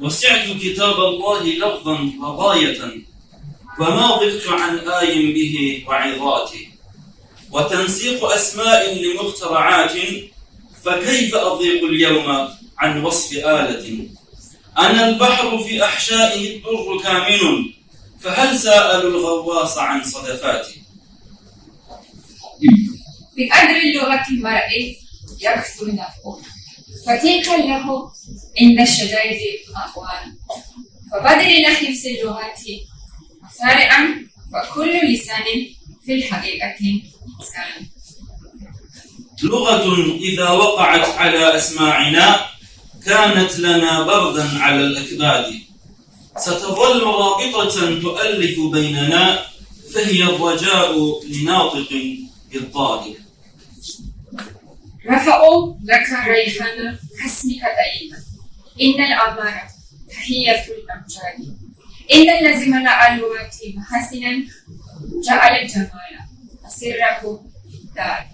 وسعت كتاب الله لفظا وغاية، وما ضغت عن آي به وعظاته، وتنسيق أسماء لمخترعات، فكيف أضيق اليوم عن وصف آلة؟ أنا البحر في أحشائه الدر كامن، فهل سألوا الغواص عن صدفاتي؟ بقدر اللغة المرئي يكثر نفعه، فتلك له عند الشدائد أقوال، فبدل حفظ اللغة سارعا، فكل لسان في الحقيقة لسان. لغة إذا وقعت على أسماعنا كانت لنا بردا على الأكباد، ستظل رابطة تؤلف بيننا، فهي الرجاء لناطق بالضاد. رفعوا لك ريحان كاسمك دائما، إن الأمارة تحية الأمجاد، إن الذي ملأ اللغة محاسنا جعل الجمال أسره داد.